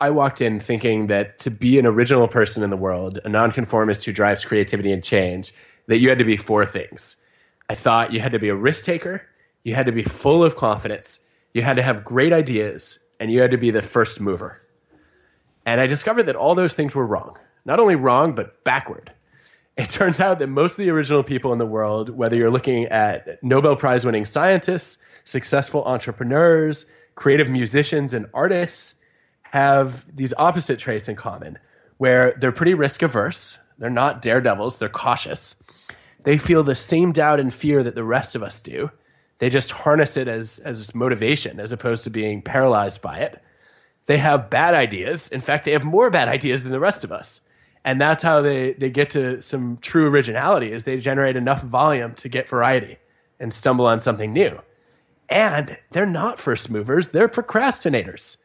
I walked in thinking that to be an original person in the world, a nonconformist who drives creativity and change, that you had to be four things. I thought you had to be a risk taker, you had to be full of confidence, you had to have great ideas, and you had to be the first mover. And I discovered that all those things were wrong. Not only wrong, but backward. It turns out that most of the original people in the world, whether you're looking at Nobel Prize winning scientists, successful entrepreneurs, creative musicians, and artists, have these opposite traits in common, where they're pretty risk averse. They're not daredevils. They're cautious. They feel the same doubt and fear that the rest of us do. They just harness it as motivation as opposed to being paralyzed by it. They have bad ideas. In fact, they have more bad ideas than the rest of us. And that's how they get to some true originality, is they generate enough volume to get variety and stumble on something new. And they're not first movers. They're procrastinators.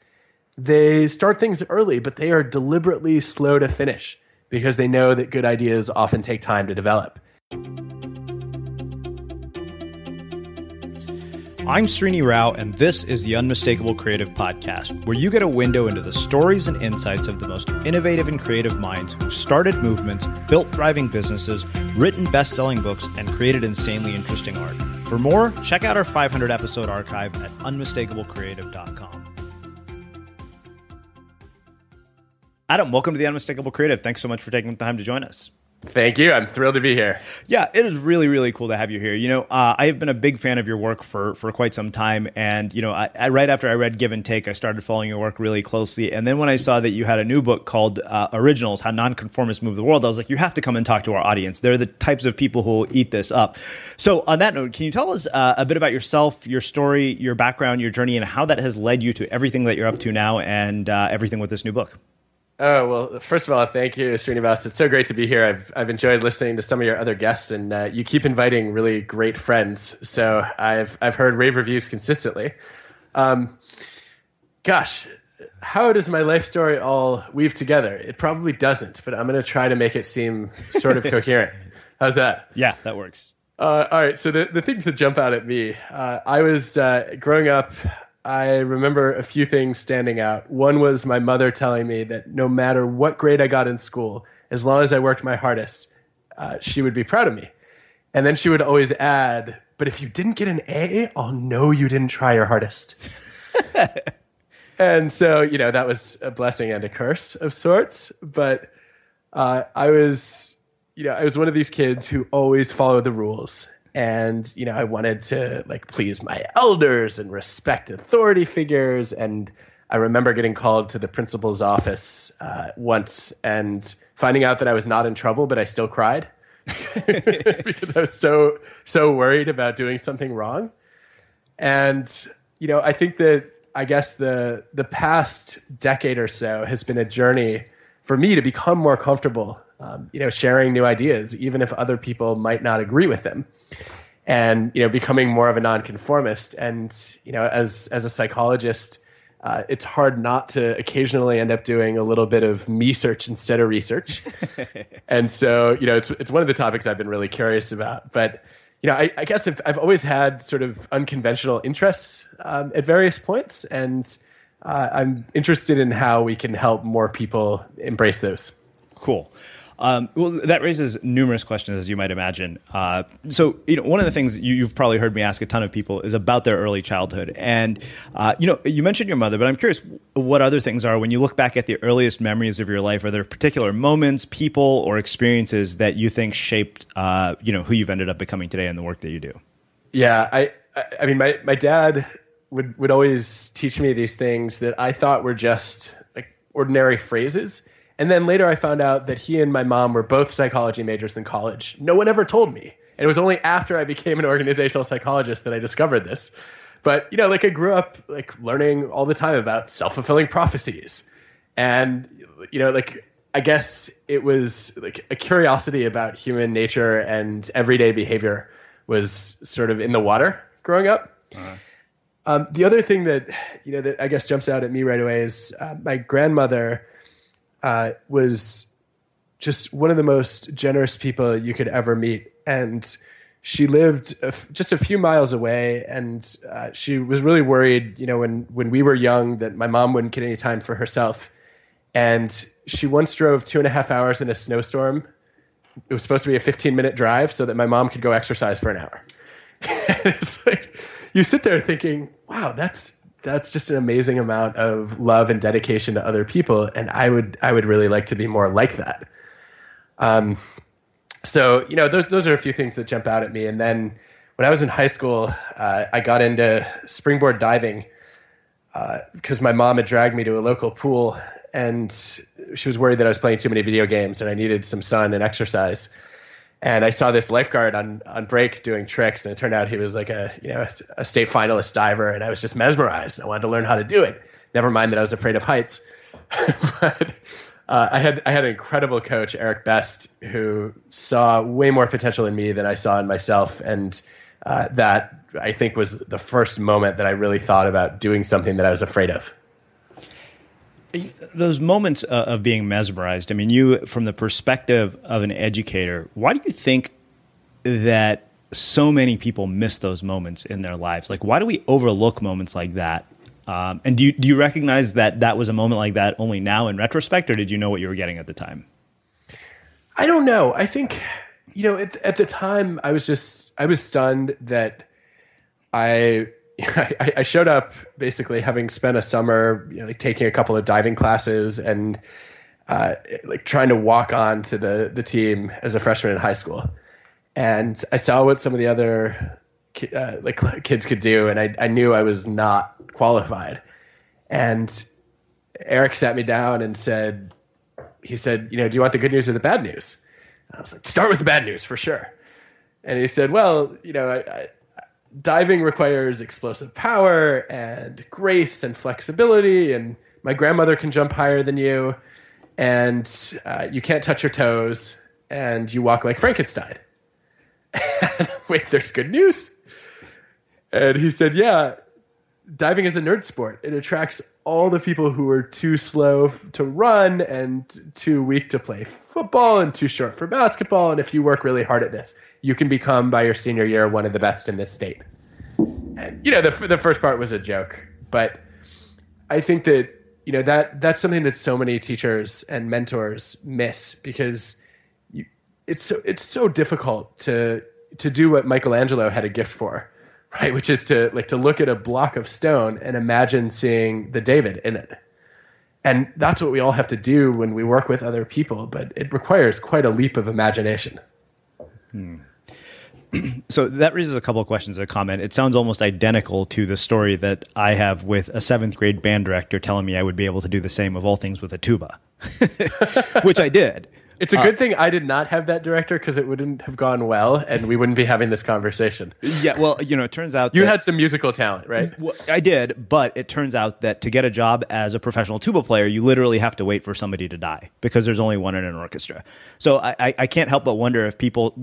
They start things early, but they are deliberately slow to finish because they know that good ideas often take time to develop. I'm Srini Rao, and this is the Unmistakable Creative Podcast, where you get a window into the stories and insights of the most innovative and creative minds who've started movements, built thriving businesses, written best-selling books, and created insanely interesting art. For more, check out our 500-episode archive at unmistakablecreative.com. Adam, welcome to the Unmistakable Creative. Thanks so much for taking the time to join us. Thank you. I'm thrilled to be here. Yeah, it is really, really cool to have you here. You know, I have been a big fan of your work for quite some time. And, you know, right after I read Give and Take, I started following your work really closely. And then when I saw that you had a new book called Originals, How Nonconformists Move the World, I was like, you have to come and talk to our audience. They're the types of people who will eat this up. So on that note, can you tell us a bit about yourself, your story, your background, your journey, and how that has led you to everything that you're up to now and everything with this new book? Oh, well, first of all, thank you, Srinivas. It's so great to be here. I've enjoyed listening to some of your other guests, and you keep inviting really great friends. So I've heard rave reviews consistently. Gosh, how does my life story all weave together? It probably doesn't, but I'm going to try to make it seem sort of coherent. How's that? Yeah, that works. All right, so the things that jump out at me, I was growing up, I remember a few things standing out. One was my mother telling me that no matter what grade I got in school, as long as I worked my hardest, she would be proud of me. And then she would always add, but if you didn't get an A, I'll know you didn't try your hardest. And so, you know, that was a blessing and a curse of sorts. But I was one of these kids who always followed the rules. And, you know, I wanted to please my elders and respect authority figures. And I remember getting called to the principal's office once and finding out that I was not in trouble, but I still cried because I was so worried about doing something wrong. And, you know, I think that the past decade or so has been a journey for me to become more comfortable sharing new ideas, even if other people might not agree with them, and, you know, becoming more of a nonconformist. And, you know, as a psychologist, it's hard not to occasionally end up doing a little bit of me search instead of research. And so, you know, it's one of the topics I've been really curious about. But, you know, I guess I've always had sort of unconventional interests at various points, and I'm interested in how we can help more people embrace those. Cool. Well, that raises numerous questions, as you might imagine. So, you know, one of the things you've probably heard me ask a ton of people is about their early childhood. And, you know, you mentioned your mother, but I'm curious what other things are, when you look back at the earliest memories of your life, are there particular moments, people, or experiences that you think shaped, you know, who you've ended up becoming today and the work that you do? Yeah, I mean, my dad would always teach me these things that I thought were just like ordinary phrases. And then later I found out that he and my mom were both psychology majors in college. No one ever told me. And it was only after I became an organizational psychologist that I discovered this. But, you know, like I grew up learning all the time about self-fulfilling prophecies. And, you know, I guess it was a curiosity about human nature and everyday behavior was sort of in the water growing up. Uh-huh. The other thing that, you know, that I guess jumps out at me right away is my grandmother was just one of the most generous people you could ever meet. And she lived just a few miles away. And she was really worried, you know, when we were young, that my mom wouldn't get any time for herself. And she once drove 2.5 hours in a snowstorm. It was supposed to be a 15-minute drive so that my mom could go exercise for an hour. And it's like, you sit there thinking, wow, that's just an amazing amount of love and dedication to other people. And I would really like to be more like that. So, those are a few things that jump out at me. And then when I was in high school, I got into springboard diving because my mom had dragged me to a local pool, and she was worried that I was playing too many video games and I needed some sun and exercise. And I saw this lifeguard on break doing tricks, and it turned out he was like a state finalist diver, and I was just mesmerized. I wanted to learn how to do it. Never mind that I was afraid of heights. But I had an incredible coach, Eric Best, who saw way more potential in me than I saw in myself, and that I think was the first moment that I really thought about doing something that I was afraid of. Those moments of being mesmerized, I mean, you, from the perspective of an educator, why do you think that so many people miss those moments in their lives? Like, why do we overlook moments like that? And do you recognize that was a moment like that only now in retrospect, or did you know what you were getting at the time? I don't know. I think, at the time I was stunned that I showed up basically having spent a summer, taking a couple of diving classes and trying to walk on to the team as a freshman in high school. And I saw what some of the other kids could do, and I knew I was not qualified. And Eric sat me down and he said, do you want the good news or the bad news? And I was like, start with the bad news for sure. And he said, well, diving requires explosive power and grace and flexibility, and my grandmother can jump higher than you, and you can't touch your toes, and you walk like Frankenstein. And wait, there's good news? And he said, yeah, diving is a nerd sport. It attracts all the people who are too slow to run and too weak to play football and too short for basketball. And if you work really hard at this, you can become, by your senior year, one of the best in this state. And, the first part was a joke, but I think that, that's something that so many teachers and mentors miss, because it's so difficult to do what Michelangelo had a gift for, right? Which is to look at a block of stone and imagine seeing the David in it. And that's what we all have to do when we work with other people, but it requires quite a leap of imagination. So that raises a couple of questions in a comment. It sounds almost identical to the story that I have with a 7th grade band director telling me I would be able to do the same of all things with a tuba, which I did. It's a good thing I did not have that director, because it wouldn't have gone well and we wouldn't be having this conversation. Yeah, well, it turns out you had some musical talent, right? Well, I did, but it turns out that to get a job as a professional tuba player, you literally have to wait for somebody to die, because there's only one in an orchestra. So I can't help but wonder if people,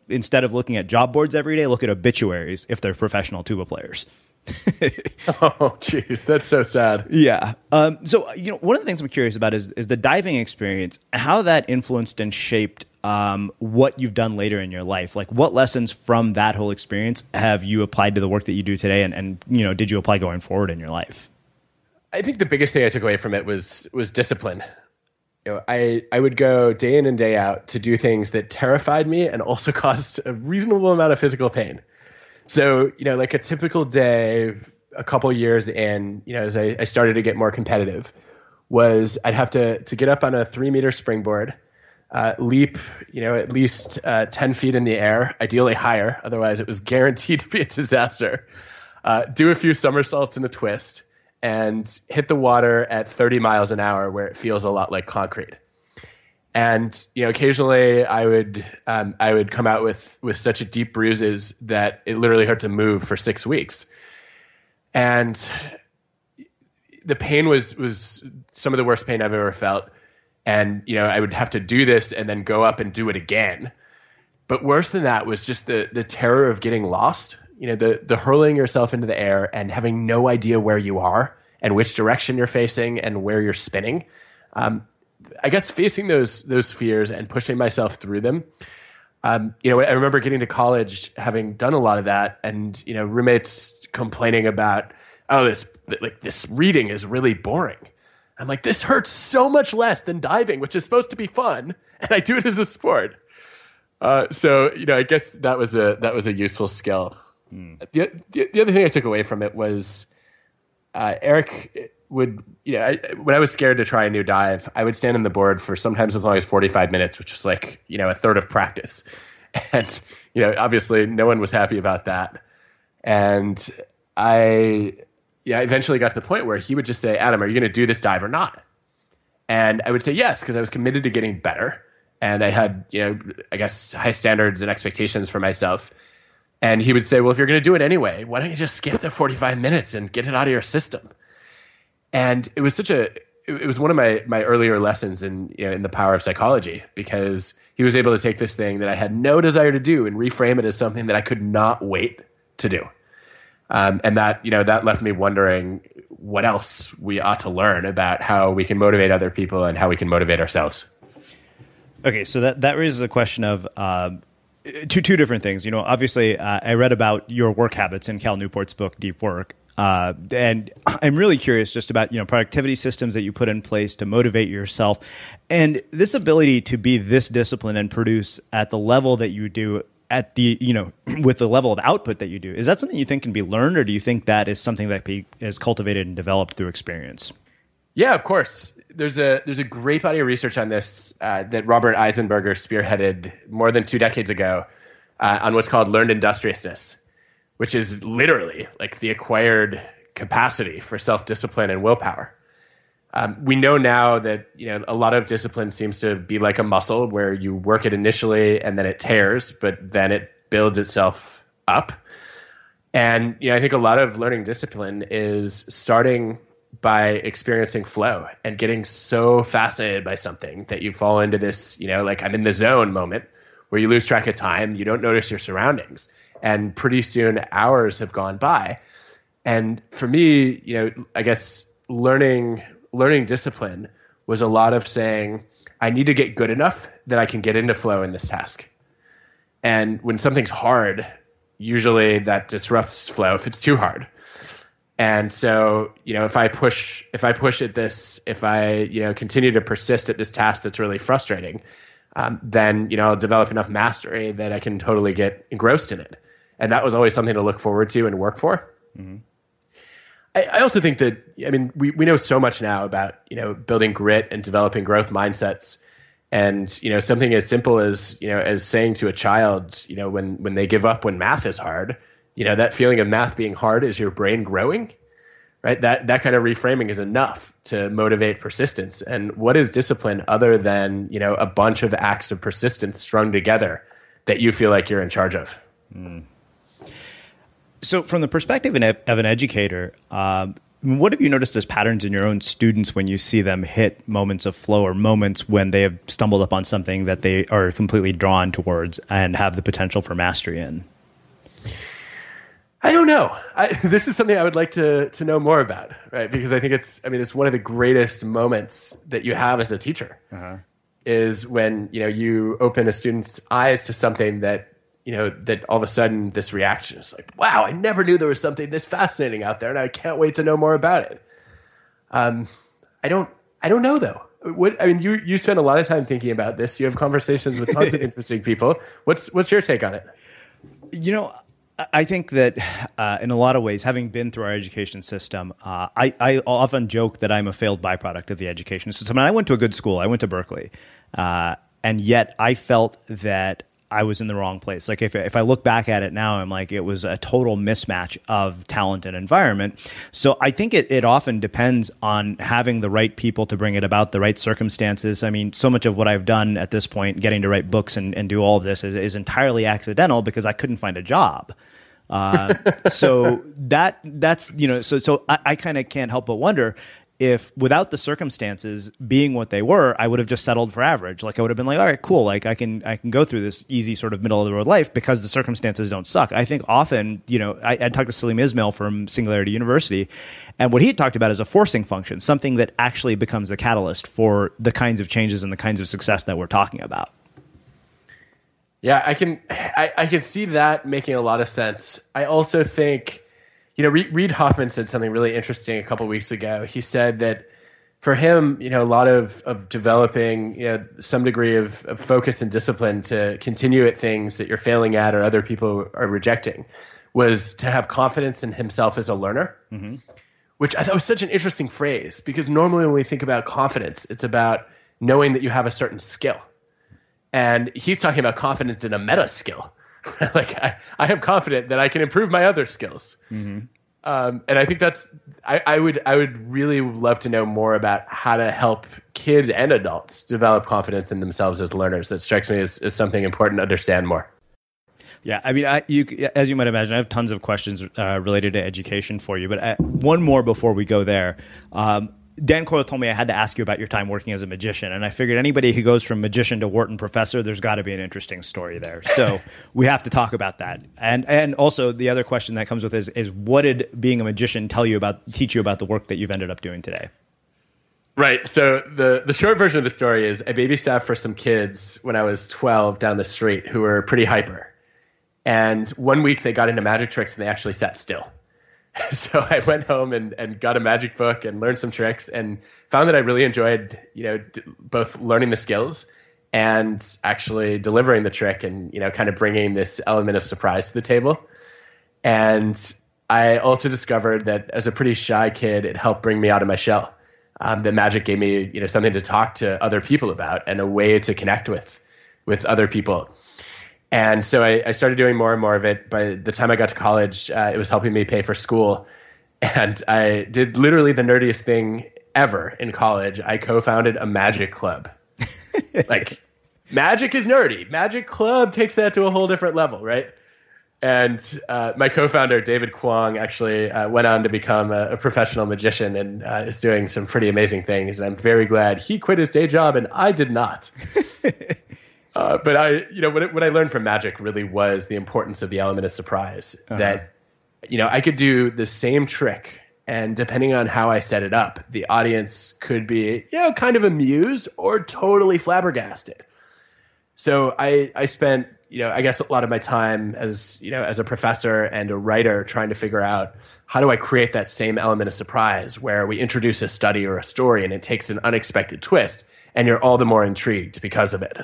instead of looking at job boards every day, look at obituaries if they're professional tuba players. Oh, geez, that's so sad. Yeah. So, one of the things I'm curious about is the diving experience, how that influenced and shaped what you've done later in your life. Like, what lessons from that whole experience have you applied to the work that you do today, and did you apply going forward in your life? I think the biggest thing I took away from it was discipline. I would go day in and day out to do things that terrified me and also caused a reasonable amount of physical pain. So, like a typical day, a couple years in, as I started to get more competitive, was I'd have to get up on a 3-meter springboard, leap, at least 10 feet in the air, ideally higher. Otherwise, it was guaranteed to be a disaster. Do a few somersaults and a twist, and hit the water at 30 miles an hour, where it feels a lot like concrete. And occasionally I would come out with such deep bruises that it literally hurt to move for 6 weeks. And the pain was some of the worst pain I've ever felt. And I would have to do this and then go up and do it again. But worse than that was just the terror of getting lost. The hurling yourself into the air and having no idea where you are and which direction you're facing and where you're spinning. I guess facing those fears and pushing myself through them. I remember getting to college, having done a lot of that, and roommates complaining about, this reading is really boring. I'm like, this hurts so much less than diving, which is supposed to be fun, and I do it as a sport. So I guess that was a useful skill. The other thing I took away from it was Eric would, when I was scared to try a new dive, I would stand on the board for sometimes as long as 45 minutes, which was like, a third of practice. And, obviously no one was happy about that. And I eventually got to the point where he would just say, Adam, are you going to do this dive or not? And I would say yes, because I was committed to getting better. And I had, I guess, high standards and expectations for myself. And he would say, well, if you're going to do it anyway, why don't you just skip the 45 minutes and get it out of your system? And it was it was one of my earlier lessons in the power of psychology, because he was able to take this thing that I had no desire to do and reframe it as something that I could not wait to do. And that, that left me wondering what else we ought to learn about how we can motivate other people and how we can motivate ourselves. Okay, so that raises a question of two different things. Obviously, I read about your work habits in Cal Newport's book, Deep Work. And I'm really curious just about, productivity systems that you put in place to motivate yourself, and this ability to be this disciplined and produce at the level that you do, at the, with the level of output that you do. Is that something you think can be learned, or do you think that is something that is cultivated and developed through experience? Yeah, of course. There's a great body of research on this that Robert Eisenberger spearheaded more than 2 decades ago on what's called learned industriousness, which is literally like the acquired capacity for self-discipline and willpower. We know now that a lot of discipline seems to be like a muscle where you work it initially and then it tears, but then it builds itself up. And I think a lot of learning discipline is starting by experiencing flow and getting so fascinated by something that you fall into this, like I'm in the zone moment where you lose track of time, you don't notice your surroundings, and pretty soon hours have gone by. And for me, I guess learning discipline was a lot of saying, I need to get good enough that I can get into flow in this task. And when something's hard, usually that disrupts flow if it's too hard. And so, if I push at this, if I, continue to persist at this task that's really frustrating, then, I'll develop enough mastery that I can totally get engrossed in it. And that was always something to look forward to and work for. Mm-hmm. I also think that, we know so much now about, building grit and developing growth mindsets. And, something as simple as, as saying to a child, when they give up when math is hard, that feeling of math being hard is your brain growing, right? That kind of reframing is enough to motivate persistence. And what is discipline other than, a bunch of acts of persistence strung together that you feel like you're in charge of? Mm. So from the perspective of an educator, what have you noticed as patterns in your own students when you see them hit moments of flow or moments when they have stumbled upon something that they are completely drawn towards and have the potential for mastery in? I don't know. This is something I would like to know more about, right? Because I think it's one of the greatest moments that you have as a teacher, is when, you open a student's eyes to something that, that all of a sudden this reaction is like, wow, I never knew there was something this fascinating out there, and I can't wait to know more about it. I don't know though. You spend a lot of time thinking about this. You have conversations with tons of interesting people. What's your take on it? I think that in a lot of ways, having been through our education system, I often joke that I'm a failed byproduct of the education system. And I went to a good school. I went to Berkeley. And yet I felt that I was in the wrong place. Like if I look back at it now, I'm like, it was a total mismatch of talent and environment. So I think it often depends on having the right people to bring it about, the right circumstances. I mean, so much of what I've done at this point, getting to write books and do all of this is entirely accidental because I couldn't find a job. So that's, so I kind of can't help but wonder if without the circumstances being what they were, I would have just settled for average. Like I would have been like, all right, cool. Like I can go through this easy sort of middle of the road life because the circumstances don't suck. I think often, I talked to Salim Ismail from Singularity University, and what he had talked about is a forcing function, something that actually becomes the catalyst for the kinds of changes and the kinds of success that we're talking about. Yeah, I can see that making a lot of sense. I also think, Reid Hoffman said something really interesting a couple weeks ago. He said that for him, a lot of developing, some degree of focus and discipline to continue at things that you're failing at or other people are rejecting was to have confidence in himself as a learner, which I thought was such an interesting phrase because normally when we think about confidence, it's about knowing that you have a certain skill. And he's talking about confidence in a meta skill. Like I have confidence that I can improve my other skills. And I think I would really love to know more about how to help kids and adults develop confidence in themselves as learners. That strikes me as something important to understand more. Yeah, I mean, as you might imagine, I have tons of questions related to education for you. But one more before we go there. Dan Coyle told me I had to ask you about your time working as a magician, and I figured anybody who goes from magician to Wharton professor, there's got to be an interesting story there. So we have to talk about that. And also the other question that comes with is what did being a magician teach you about the work that you've ended up doing today? Right. So the short version of the story is I babysat for some kids when I was 12 down the street who were pretty hyper. And one week they got into magic tricks and they actually sat still. So I went home and got a magic book and learned some tricks and found that I really enjoyed, both learning the skills and actually delivering the trick and, kind of bringing this element of surprise to the table. And I also discovered that as a pretty shy kid, it helped bring me out of my shell. The magic gave me, something to talk to other people about and a way to connect with other people. And so I started doing more and more of it. By the time I got to college, it was helping me pay for school. And I did literally the nerdiest thing ever in college. I co-founded a magic club. Like, magic is nerdy. Magic club takes that to a whole different level, right? And my co-founder, David Kwong, actually went on to become a professional magician and is doing some pretty amazing things. And I'm very glad he quit his day job and I did not. But what I learned from magic really was the importance of the element of surprise. That, I could do the same trick, and depending on how I set it up, the audience could be, kind of amused or totally flabbergasted. So I spent, I guess a lot of my time as a professor and a writer trying to figure out how do I create that same element of surprise where we introduce a study or a story and it takes an unexpected twist, and you're all the more intrigued because of it.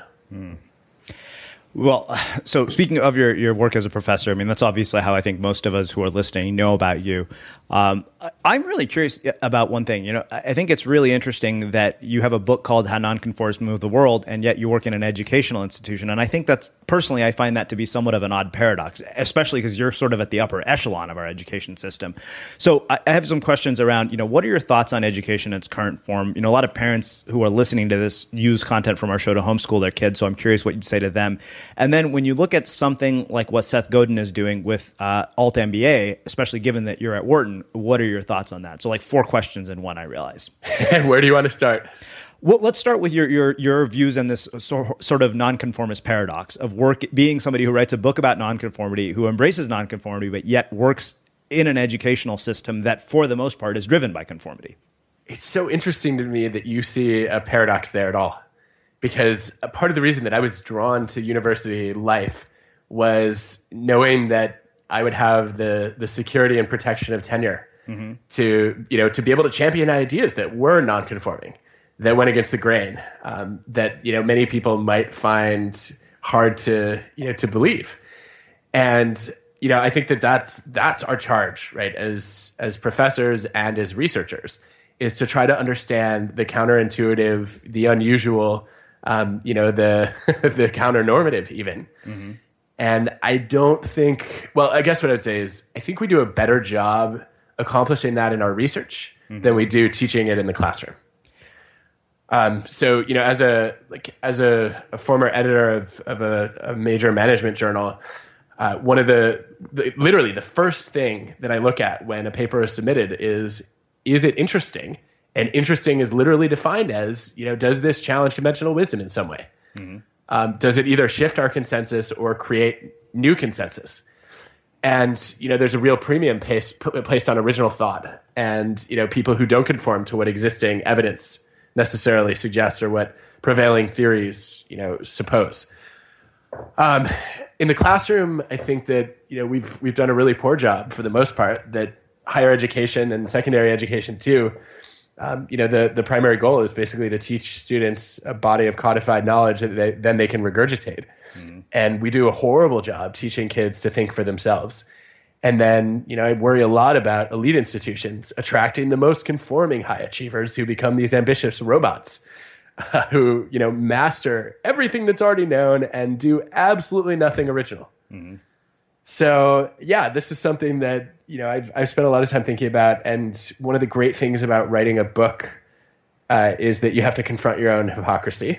Well, so speaking of your work as a professor, I mean, that's obviously how I think most of us who are listening know about you. I'm really curious about one thing. I think it's really interesting that you have a book called How Nonconformists Move the World, and yet you work in an educational institution. And I think personally, I find that to be somewhat of an odd paradox, especially because you're sort of at the upper echelon of our education system. So I have some questions around, what are your thoughts on education in its current form? A lot of parents who are listening to this use content from our show to homeschool their kids. So I'm curious what you'd say to them. And then when you look at something like what Seth Godin is doing with Alt MBA, especially given that you're at Wharton, what are your thoughts on that? So like 4 questions in one, I realize. And where do you want to start? Well, let's start with your views on this sort of nonconformist paradox of being somebody who writes a book about nonconformity, who embraces nonconformity, but yet works in an educational system that, for the most part, is driven by conformity. It's so interesting to me that you see a paradox there at all. Because a part of the reason that I was drawn to university life was knowing that I would have the security and protection of tenure to be able to champion ideas that were nonconforming, that went against the grain, that many people might find hard to believe. And I think that's our charge, right, as professors and as researchers, is to try to understand the counterintuitive, the unusual, the counter-normative even. And I don't think, I guess what I would say is I think we do a better job accomplishing that in our research than we do teaching it in the classroom. So, as a former editor of a major management journal, one of literally the first thing that I look at when a paper is submitted is it interesting? And interesting is literally defined as, does this challenge conventional wisdom in some way? Does it either shift our consensus or create new consensus? And, there's a real premium placed on original thought and, people who don't conform to what existing evidence necessarily suggests or what prevailing theories, suppose. In the classroom, I think that, we've done a really poor job for the most part, that higher education and secondary education too, the primary goal is basically to teach students a body of codified knowledge that then they can regurgitate. And we do a horrible job teaching kids to think for themselves. And then, I worry a lot about elite institutions attracting the most conforming high achievers who become these ambitious robots who, master everything that's already known and do absolutely nothing original. So, yeah, this is something that, I've spent a lot of time thinking about. And one of the great things about writing a book is that you have to confront your own hypocrisy.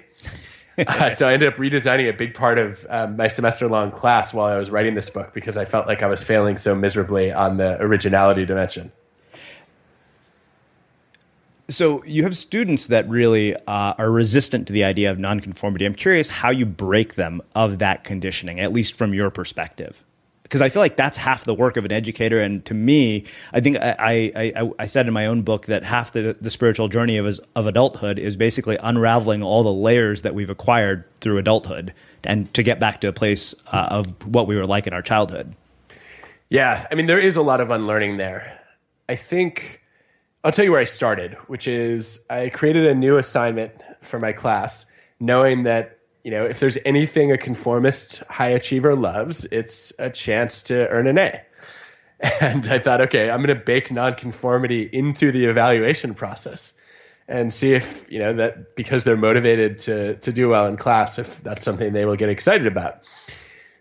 So I ended up redesigning a big part of my semester-long class while I was writing this book because I felt like I was failing so miserably on the originality dimension. So you have students that really are resistant to the idea of nonconformity. I'm curious how you break them of that conditioning, at least from your perspective. Because I feel like that's half the work of an educator. And to me, I think I said in my own book that half the spiritual journey of adulthood is basically unraveling all the layers that we've acquired through adulthood and to get back to a place of what we were like in our childhood. Yeah, I mean, there is a lot of unlearning there. I think I'll tell you where I started, which is I created a new assignment for my class, knowing that if there's anything a conformist high achiever loves, it's a chance to earn an A. And I thought, okay, I'm going to bake nonconformity into the evaluation process and see if, that because they're motivated to do well in class, if that's something they will get excited about.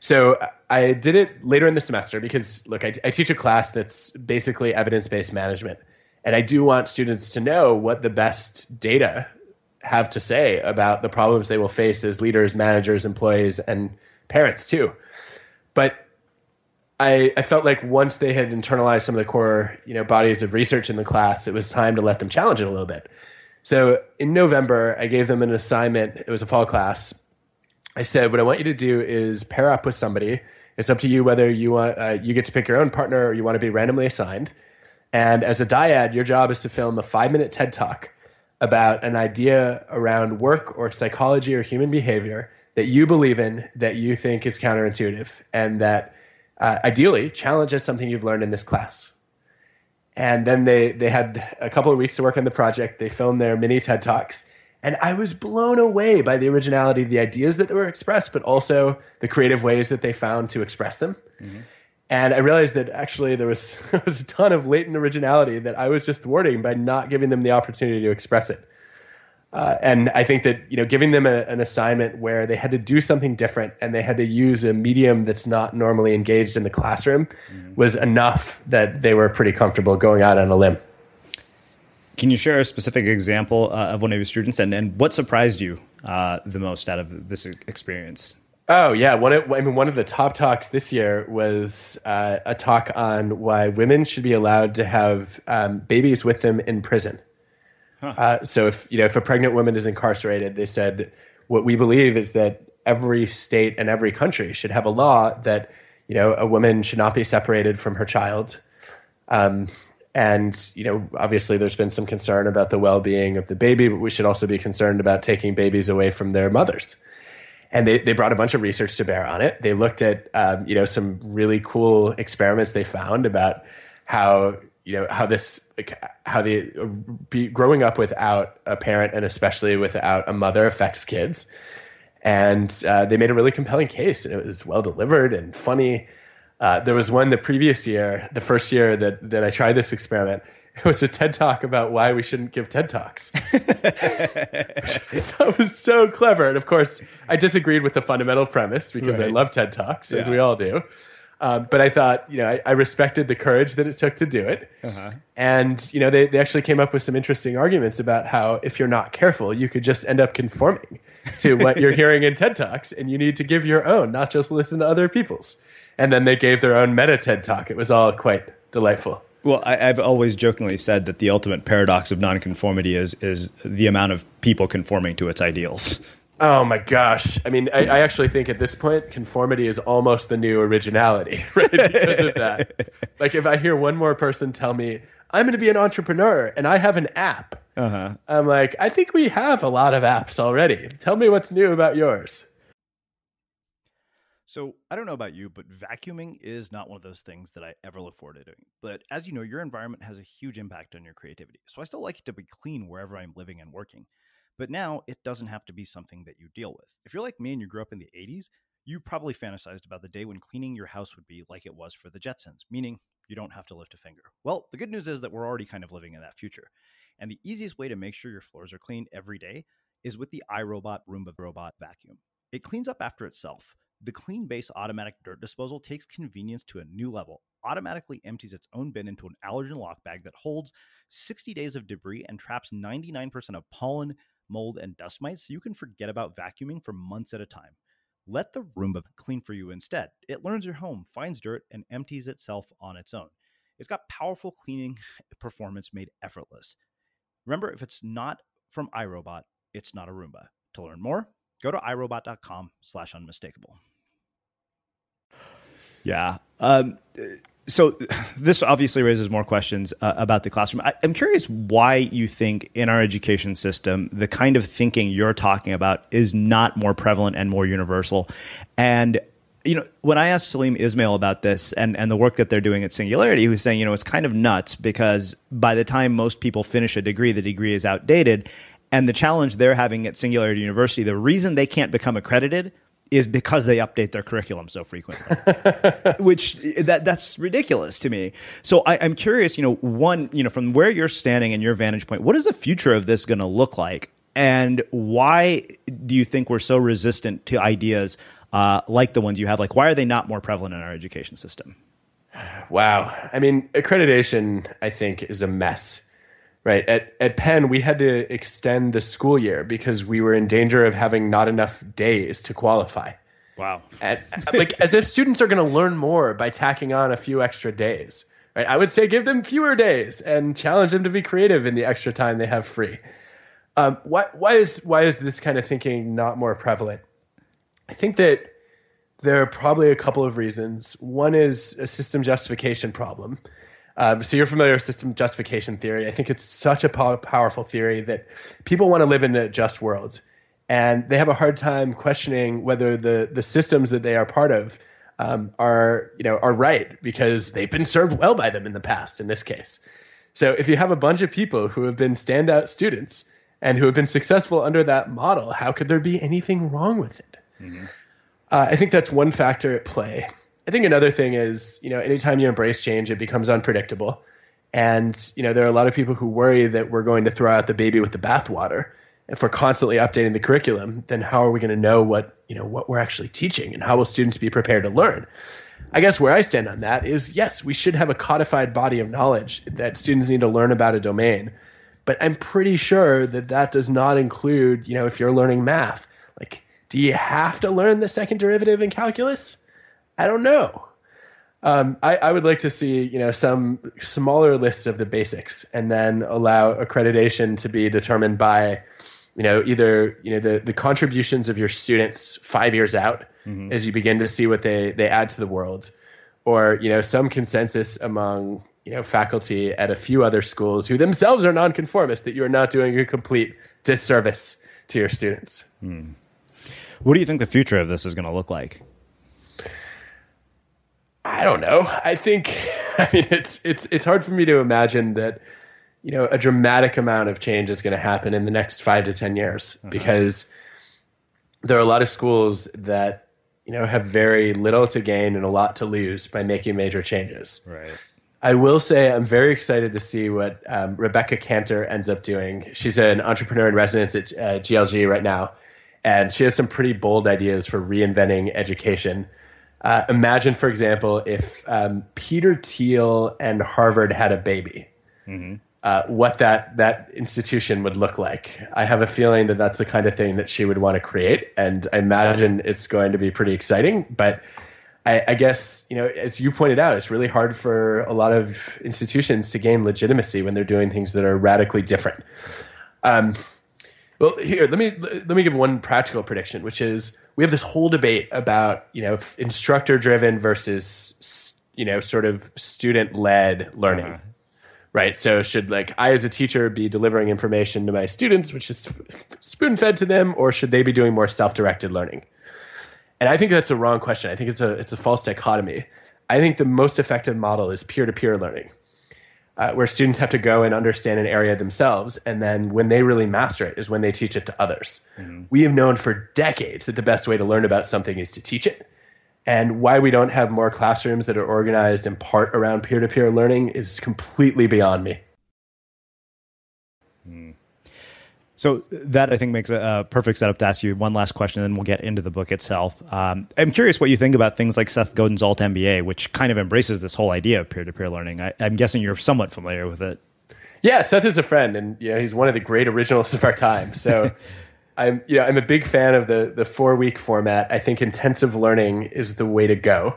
So I did it later in the semester because, look, I teach a class that's basically evidence-based management. And I do want students to know what the best data have to say about the problems they will face as leaders, managers, employees, and parents too. But I felt like once they had internalized some of the core, bodies of research in the class, it was time to let them challenge it a little bit. So in November, I gave them an assignment. It was a fall class. I said, what I want you to do is pair up with somebody. It's up to you whether you want, you get to pick your own partner or you want to be randomly assigned. And as a dyad, your job is to film a 5-minute TED Talk about an idea around work or psychology or human behavior that you believe in, that you think is counterintuitive, and that ideally challenges something you've learned in this class. And then they had a couple of weeks to work on the project. They filmed their mini TED Talks. And I was blown away by the originality of the ideas that were expressed, but also the creative ways that they found to express them. And I realized that actually there was a ton of latent originality that I was just thwarting by not giving them the opportunity to express it. And I think that giving them an assignment where they had to do something different and they had to use a medium that's not normally engaged in the classroom was enough that they were pretty comfortable going out on a limb. Can you share a specific example of one of your students and what surprised you the most out of this experience? Oh, yeah. One of the top talks this year was a talk on why women should be allowed to have babies with them in prison. So if a pregnant woman is incarcerated, they said, what we believe is that every state and every country should have a law that, a woman should not be separated from her child. And, obviously there's been some concern about the well-being of the baby, but we should also be concerned about taking babies away from their mothers. And they brought a bunch of research to bear on it. They looked at, some really cool experiments they found about how growing up without a parent and especially without a mother affects kids. And they made a really compelling case, and it was well delivered and funny. There was one the previous year, the first year that I tried this experiment. It was a TED Talk about why we shouldn't give TED Talks. Which I thought was so clever. And of course, I disagreed with the fundamental premise because I love TED Talks, as we all do. But I thought, I respected the courage that it took to do it. And, they actually came up with some interesting arguments about how if you're not careful, you could just end up conforming to what you're hearing in TED Talks, and you need to give your own, not just listen to other people's. And then they gave their own meta TED Talk. It was all quite delightful. Well, I've always jokingly said that the ultimate paradox of nonconformity is the amount of people conforming to its ideals. Oh my gosh. I mean, I actually think at this point, conformity is almost the new originality, right? Because of that. Like if I hear one more person tell me, I'm going to be an entrepreneur and I have an app. I'm like, I think we have a lot of apps already. Tell me what's new about yours. So I don't know about you, but vacuuming is not one of those things that I ever look forward to doing. But as you know, your environment has a huge impact on your creativity. So I still like it to be clean wherever I'm living and working. But now it doesn't have to be something that you deal with. If you're like me and you grew up in the 80s, you probably fantasized about the day when cleaning your house would be like it was for the Jetsons, meaning you don't have to lift a finger. Well, the good news is that we're already kind of living in that future. And the easiest way to make sure your floors are clean every day is with the iRobot Roomba Robot Vacuum. It cleans up after itself. The Clean Base automatic dirt disposal takes convenience to a new level, automatically empties its own bin into an allergen lock bag that holds 60 days of debris and traps 99% of pollen, mold, and dust mites, so you can forget about vacuuming for months at a time. Let the Roomba clean for you instead. It learns your home, finds dirt, and empties itself on its own. It's got powerful cleaning performance made effortless. Remember, if it's not from iRobot, it's not a Roomba. To learn more, go to iRobot.com/unmistakable. Yeah. So this obviously raises more questions about the classroom. I'm curious why you think in our education system, the kind of thinking you're talking about is not more prevalent and more universal. And, you know, when I asked Salim Ismail about this and the work that they're doing at Singularity, he was saying, you know, it's kind of nuts because by the time most people finish a degree, the degree is outdated. And the challenge they're having at Singularity University, the reason they can't become accredited is because they update their curriculum so frequently, which that's ridiculous to me. So I'm curious, you know, one, you know, from where you're standing and your vantage point, what is the future of this going to look like? And why do you think we're so resistant to ideas like the ones you have? Like, why are they not more prevalent in our education system? Wow. I mean, accreditation, I think, is a mess. Right. At Penn, we had to extend the school year because we were in danger of having not enough days to qualify. Wow. And, like, as if students are going to learn more by tacking on a few extra days. Right. I would say give them fewer days and challenge them to be creative in the extra time they have free. Why is this kind of thinking not more prevalent? I think that there are probably a couple of reasons. One is a system justification problem. So you're familiar with system justification theory. I think it's such a powerful theory that people want to live in a just world. And they have a hard time questioning whether the systems that they are part of are right because they've been served well by them in the past, in this case. So if you have a bunch of people who have been standout students and who have been successful under that model, how could there be anything wrong with it? Mm-hmm. I think that's one factor at play. I think another thing is, you know, anytime you embrace change, it becomes unpredictable. And, you know, there are a lot of people who worry that we're going to throw out the baby with the bathwater. If we're constantly updating the curriculum, then how are we going to know what we're actually teaching and how will students be prepared to learn? I guess where I stand on that is, yes, we should have a codified body of knowledge that students need to learn about a domain. But I'm pretty sure that does not include, you know, if you're learning math, like, do you have to learn the second derivative in calculus? I don't know. I would like to see, you know, some smaller lists of the basics and then allow accreditation to be determined by, you know, either, you know, the contributions of your students 5 years out mm-hmm. as you begin to see what they add to the world, or, you know, some consensus among, you know, faculty at a few other schools who themselves are nonconformist that you are not doing a complete disservice to your students. Hmm. What do you think the future of this is going to look like? I don't know. I mean, it's hard for me to imagine that, you know, a dramatic amount of change is going to happen in the next 5 to 10 years uh-huh. because there are a lot of schools that, you know, have very little to gain and a lot to lose by making major changes. Right. I will say I'm very excited to see what Rebecca Cantor ends up doing. She's an entrepreneur in residence at GLG right now, and she has some pretty bold ideas for reinventing education. Imagine, for example, if Peter Thiel and Harvard had a baby, mm-hmm. What that institution would look like. I have a feeling that that's the kind of thing that she would want to create, and I imagine it's going to be pretty exciting. But I guess, you know, as you pointed out, it's really hard for a lot of institutions to gain legitimacy when they're doing things that are radically different. Well, here, let me give one practical prediction, which is we have this whole debate about, you know, instructor-driven versus, you know, sort of student-led learning, uh-huh. right? So should, like, I as a teacher be delivering information to my students, which is spoon-fed to them, or should they be doing more self-directed learning? And I think that's a wrong question. I think it's a false dichotomy. I think the most effective model is peer-to-peer learning, where students have to go and understand an area themselves, and then when they really master it is when they teach it to others. Mm-hmm. We have known for decades that the best way to learn about something is to teach it. And why we don't have more classrooms that are organized in part around peer-to-peer learning is completely beyond me. So that, I think, makes a perfect setup to ask you one last question, and then we'll get into the book itself. I'm curious what you think about things like Seth Godin's Alt MBA, which kind of embraces this whole idea of peer-to-peer learning. I'm guessing you're somewhat familiar with it. Yeah, Seth is a friend, and he's one of the great originals of our time. So I'm a big fan of the 4-week format. I think intensive learning is the way to go.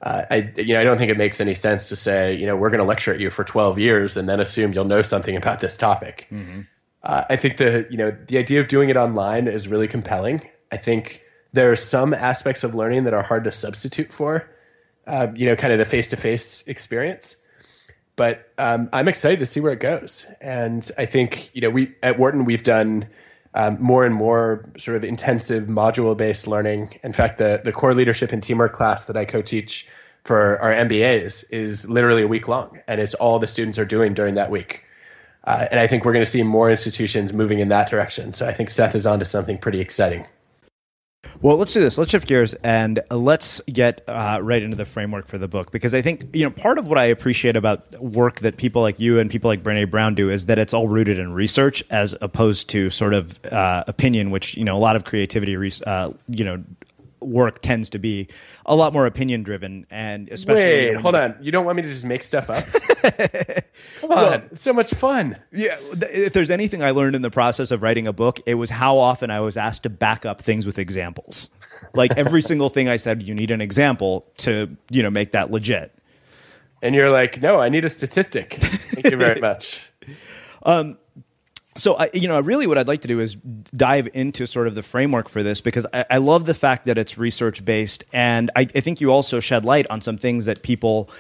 I don't think it makes any sense to say, we're going to lecture at you for 12 years and then assume you'll know something about this topic. Mm-hmm. I think the idea of doing it online is really compelling. I think there are some aspects of learning that are hard to substitute for, kind of the face-to-face experience. But I'm excited to see where it goes. And I think, we at Wharton, we've done more and more sort of intensive module-based learning. In fact, the core leadership and teamwork class that I co-teach for our MBAs is literally a week long, and it's all the students are doing during that week. And I think we're going to see more institutions moving in that direction. So I think Seth is onto something pretty exciting. Well, let's do this. Let's shift gears and let's get right into the framework for the book, because I think part of what I appreciate about work that people like you and people like Brené Brown do is that it's all rooted in research as opposed to sort of opinion, which a lot of creativity work tends to be a lot more opinion driven, and especially. Wait, hold on. You don't want me to just make stuff up? Come on, it's so much fun. Yeah, if there's anything I learned in the process of writing a book, it was how often I was asked to back up things with examples. Like every single thing I said, you need an example to make that legit. And you're like, no, I need a statistic. Thank you very much. So, really what I'd like to do is dive into sort of the framework for this, because I love the fact that it's research-based, and I think you also shed light on some things that people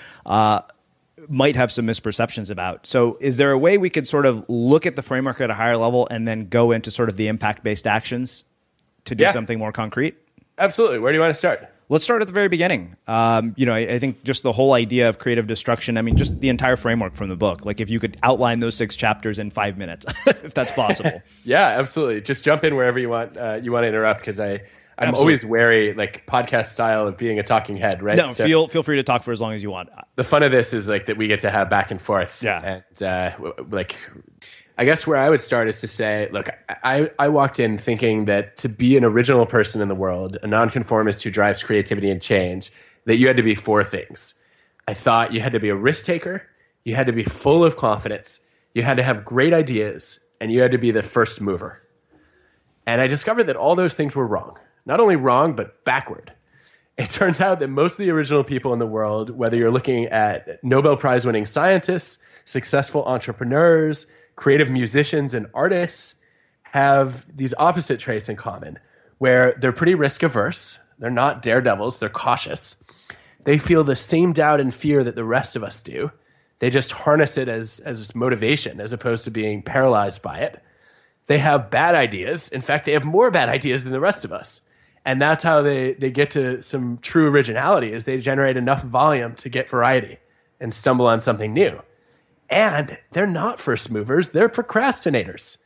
might have some misperceptions about. So is there a way we could sort of look at the framework at a higher level and then go into sort of the impact-based actions to do something more concrete? Absolutely. Where do you want to start? Let's start at the very beginning. I think just the whole idea of creative destruction, just the entire framework from the book. Like if you could outline those 6 chapters in 5 minutes, if that's possible. Yeah, absolutely. Just jump in wherever you want. You want to interrupt, because I'm always wary, like podcast style, of being a talking head, right? No, so feel free to talk for as long as you want. The fun of this is like that we get to have back and forth. Yeah. And I guess where I would start is to say, look, I walked in thinking that to be an original person in the world, a nonconformist who drives creativity and change, that you had to be 4 things. I thought you had to be a risk taker, you had to be full of confidence, you had to have great ideas, and you had to be the first mover. And I discovered that all those things were wrong. Not only wrong, but backward. It turns out that most of the original people in the world, whether you're looking at Nobel Prize winning scientists, successful entrepreneurs, creative musicians and artists, have these opposite traits in common, where they're pretty risk averse. They're not daredevils. They're cautious. They feel the same doubt and fear that the rest of us do. They just harness it as motivation as opposed to being paralyzed by it. They have bad ideas. In fact, they have more bad ideas than the rest of us. And that's how they get to some true originality, is they generate enough volume to get variety and stumble on something new. And they're not first movers. They're procrastinators.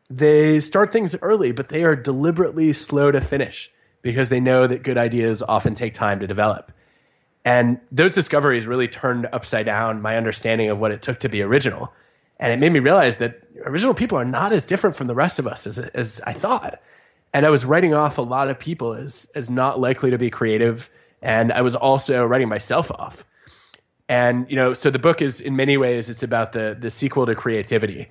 They start things early, but they are deliberately slow to finish because they know that good ideas often take time to develop. And those discoveries really turned upside down my understanding of what it took to be original. And it made me realize that original people are not as different from the rest of us as I thought. And I was writing off a lot of people as not likely to be creative. And I was also writing myself off. And, so the book is, in many ways, it's about the sequel to creativity.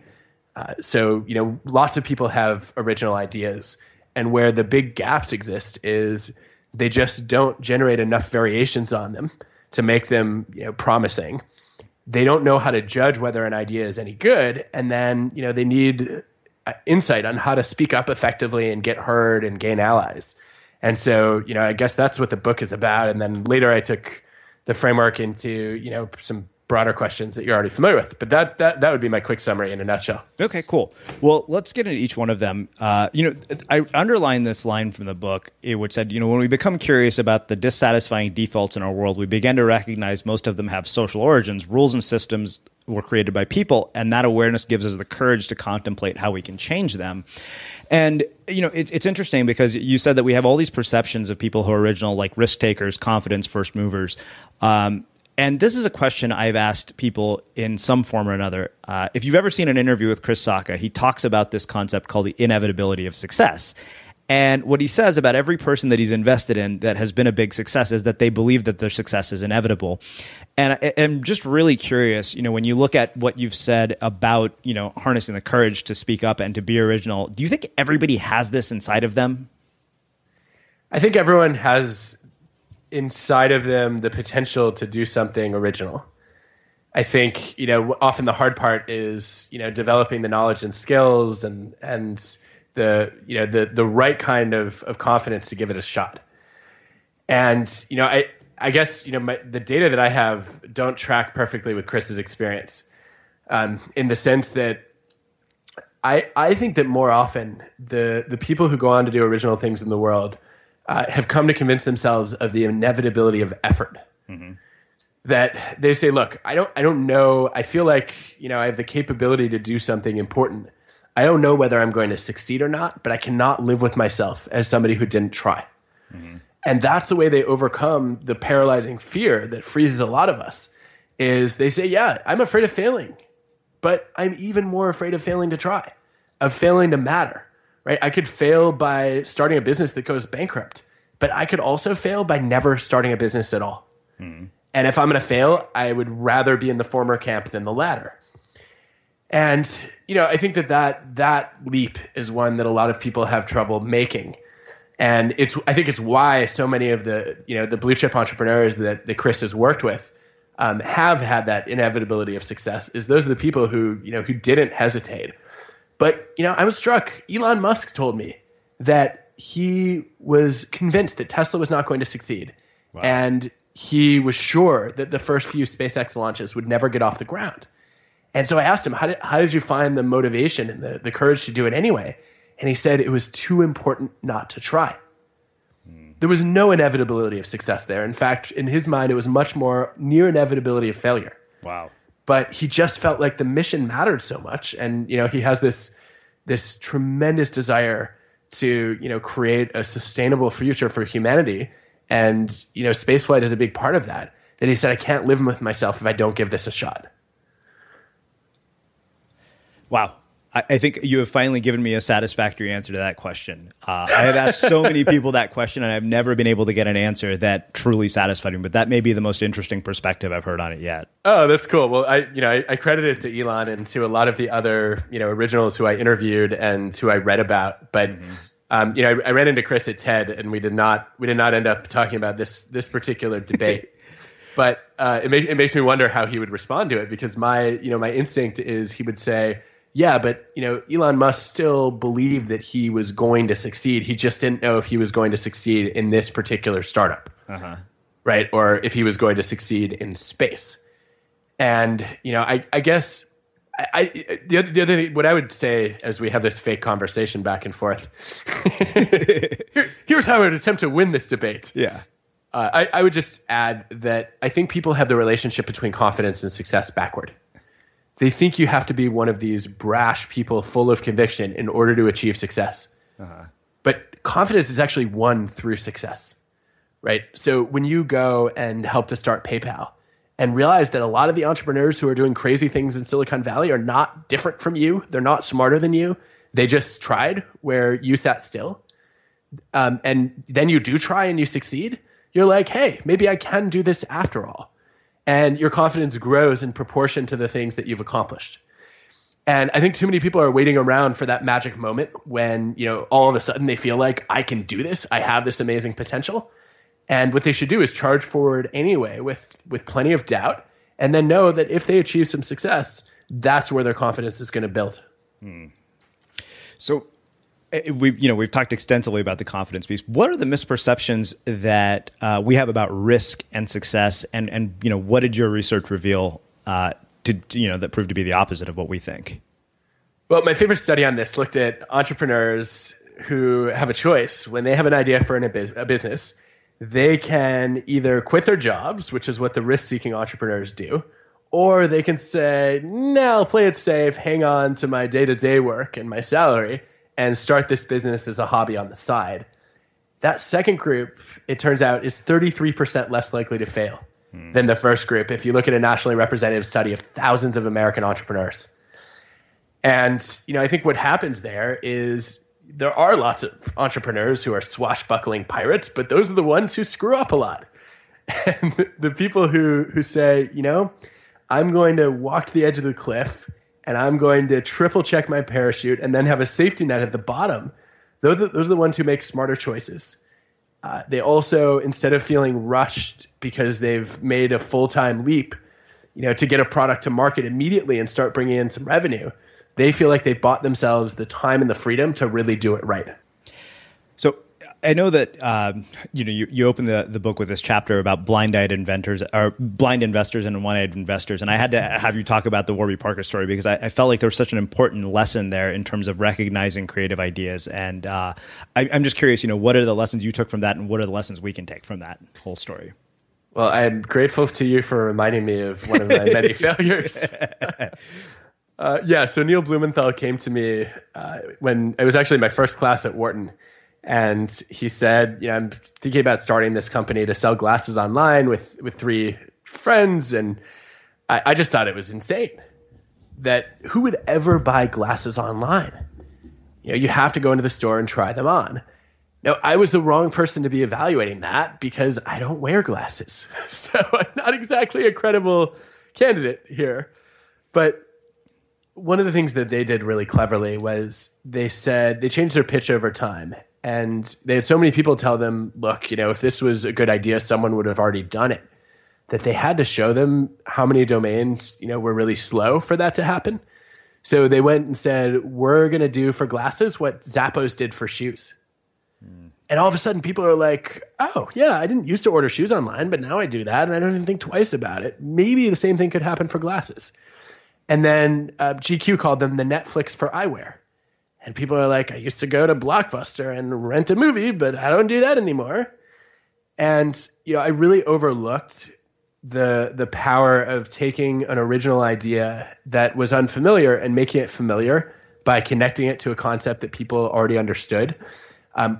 So lots of people have original ideas. And where the big gaps exist is they just don't generate enough variations on them to make them, promising. They don't know how to judge whether an idea is any good. And then, they need insight on how to speak up effectively and get heard and gain allies. And so, I guess that's what the book is about. And then later I took the framework into, some broader questions that you're already familiar with. But that would be my quick summary in a nutshell. Okay, cool. Well, let's get into each one of them. I underlined this line from the book, which said, when we become curious about the dissatisfying defaults in our world, we begin to recognize most of them have social origins. Rules and systems were created by people, and that awareness gives us the courage to contemplate how we can change them. And, it's interesting because you said that we have all these perceptions of people who are original, like risk takers, confidence, first movers. And this is a question I've asked people in some form or another. If you've ever seen an interview with Chris Sacca, he talks about this concept called the inevitability of success. And what he says about every person that he's invested in that has been a big success is that they believe that their success is inevitable. And I'm just really curious, when you look at what you've said about, harnessing the courage to speak up and to be original, do you think everybody has this inside of them? I think everyone has inside of them the potential to do something original. I think, often the hard part is, developing the knowledge and skills and the right kind of confidence to give it a shot. And, I guess, the data that I have don't track perfectly with Chris's experience, in the sense that I think that more often the people who go on to do original things in the world have come to convince themselves of the inevitability of effort. Mm-hmm. That they say, look, I don't know. I feel like, I have the capability to do something important. I don't know whether I'm going to succeed or not, but I cannot live with myself as somebody who didn't try. Mm-hmm. And that's the way they overcome the paralyzing fear that freezes a lot of us, is they say, yeah, I'm afraid of failing, but I'm even more afraid of failing to try, of failing to matter. Right? I could fail by starting a business that goes bankrupt, but I could also fail by never starting a business at all. Mm. And if I'm going to fail, I would rather be in the former camp than the latter. And, I think that leap is one that a lot of people have trouble making. And I think it's why so many of the blue chip entrepreneurs that Chris has worked with have had that inevitability of success, is those are the people who didn't hesitate. But, I was struck. Elon Musk told me that he was convinced that Tesla was not going to succeed. Wow. And he was sure that the first few SpaceX launches would never get off the ground. And so I asked him, how did you find the motivation and the courage to do it anyway? And he said it was too important not to try. There was no inevitability of success there. In fact, in his mind, it was much more near inevitability of failure. Wow. But he just felt like the mission mattered so much. And, he has this tremendous desire to, create a sustainable future for humanity. And, spaceflight is a big part of that. That he said, I can't live with myself if I don't give this a shot. Wow. I think you have finally given me a satisfactory answer to that question. I have asked so many people that question, and I've never been able to get an answer that truly satisfied me. But that may be the most interesting perspective I've heard on it yet. Oh, that's cool. Well, I credit it to Elon and to a lot of the other originals who I interviewed and who I read about. But I ran into Chris at TED, and we did not end up talking about this particular debate. But it makes me wonder how he would respond to it, because my instinct is he would say, yeah, but Elon Musk still believed that he was going to succeed. He just didn't know if he was going to succeed in this particular startup, right? Or if he was going to succeed in space. And I guess the other thing, what I would say as we have this fake conversation back and forth, here's how I would attempt to win this debate. Yeah, I would just add that I think people have the relationship between confidence and success backward. They think you have to be one of these brash people full of conviction in order to achieve success. But confidence is actually won through success, right? So when you go and help to start PayPal and realize that a lot of the entrepreneurs who are doing crazy things in Silicon Valley are not different from you, they're not smarter than you, they just tried where you sat still, and then you do try and you succeed, you're like, hey, maybe I can do this after all. And your confidence grows in proportion to the things that you've accomplished. And I think too many people are waiting around for that magic moment when, all of a sudden they feel like I can do this. I have this amazing potential. And what they should do is charge forward anyway with plenty of doubt, and then know that if they achieve some success, that's where their confidence is going to build. So we've talked extensively about the confidence piece. What are the misperceptions that we have about risk and success? And what did your research reveal that proved to be the opposite of what we think? Well, my favorite study on this looked at entrepreneurs who have a choice. When they have an idea for a business, they can either quit their jobs, which is what the risk-seeking entrepreneurs do, or they can say, no, I'll play it safe, hang on to my day-to-day work and my salary, and start this business as a hobby on the side. That second group, it turns out, is 33% less likely to fail than the first group if you look at a nationally representative study of thousands of American entrepreneurs. And, I think what happens there is there are lots of entrepreneurs who are swashbuckling pirates, but those are the ones who screw up a lot. And the people who say, I'm going to walk to the edge of the cliff and I'm going to triple check my parachute and then have a safety net at the bottom. Those are the ones who make smarter choices. They also, instead of feeling rushed because they've made a full-time leap, to get a product to market immediately and start bringing in some revenue, they feel like they've bought themselves the time and the freedom to really do it right. So I know that you open the book with this chapter about blind-eyed inventors or blind investors and one-eyed investors, and I had to have you talk about the Warby Parker story because I felt like there was such an important lesson there in terms of recognizing creative ideas. And I'm just curious, what are the lessons you took from that, and what are the lessons we can take from that whole story? Well, I'm grateful to you for reminding me of one of my many failures. So Neil Blumenthal came to me when it was actually my first class at Wharton. And he said, I'm thinking about starting this company to sell glasses online with three friends. And I just thought it was insane that who would ever buy glasses online? You have to go into the store and try them on. Now, I was the wrong person to be evaluating that because I don't wear glasses. So I'm not exactly a credible candidate here. But one of the things that they did really cleverly was they said they changed their pitch over time. And they had so many people tell them, look, if this was a good idea, someone would have already done it, that they had to show them how many domains, were really slow for that to happen. So they went and said, we're going to do for glasses what Zappos did for shoes. And all of a sudden people are like, oh, yeah, I didn't used to order shoes online, but now I do that. And I don't even think twice about it. Maybe the same thing could happen for glasses. And then GQ called them the Netflix for eyewear. And people are like, I used to go to Blockbuster and rent a movie, but I don't do that anymore. And, I really overlooked the power of taking an original idea that was unfamiliar and making it familiar by connecting it to a concept that people already understood.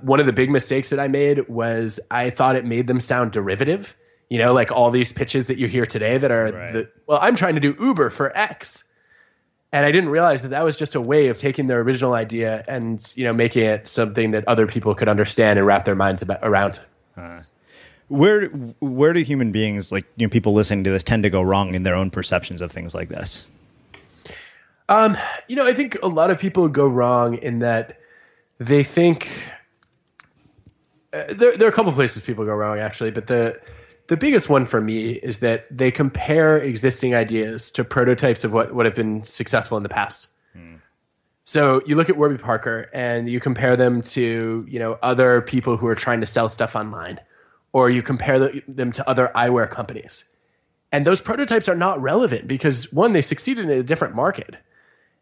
One of the big mistakes that I made was I thought it made them sound derivative. Like all these pitches that you hear today that are, I'm trying to do Uber for X. And I didn't realize that was just a way of taking their original idea and, making it something that other people could understand and wrap their minds around. Where do human beings, people listening to this, tend to go wrong in their own perceptions of things like this? I think a lot of people go wrong in that they think there are a couple of places people go wrong, actually, but the biggest one for me is that they compare existing ideas to prototypes of what would have been successful in the past. So you look at Warby Parker and you compare them to, other people who are trying to sell stuff online, or you compare them to other eyewear companies. And those prototypes are not relevant because, one, they succeeded in a different market.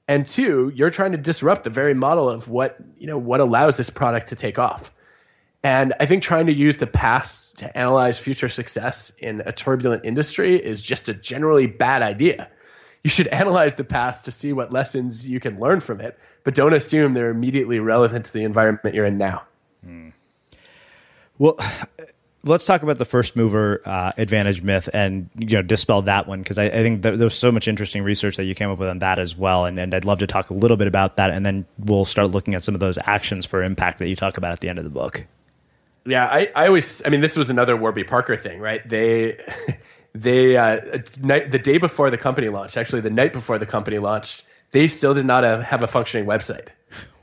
And two, you're trying to disrupt the very model of what allows this product to take off. And I think trying to use the past to analyze future success in a turbulent industry is just a generally bad idea. You should analyze the past to see what lessons you can learn from it, but don't assume they're immediately relevant to the environment you're in now. Well, let's talk about the first mover advantage myth and dispel that one, because I think there was so much interesting research that you came up with on that as well, and I'd love to talk a little bit about that, and then we'll start looking at some of those actions for impact that you talk about at the end of the book. Yeah, I mean, this was another Warby Parker thing, right? The day before the company launched, actually the night before the company launched, they still did not have a functioning website.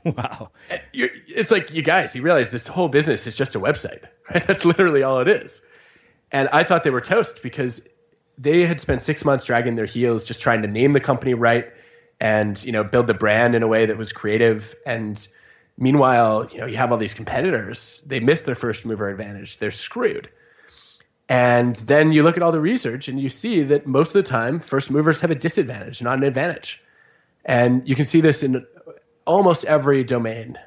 Wow. It's like, you guys, you realize this whole business is just a website, right? That's literally all it is. And I thought they were toast because they had spent 6 months dragging their heels just trying to name the company right and, build the brand in a way that was creative. And meanwhile, you have all these competitors. They missed their first mover advantage. They're screwed. And then you look at all the research and you see that most of the time, first movers have a disadvantage, not an advantage. And you can see this in almost every domain.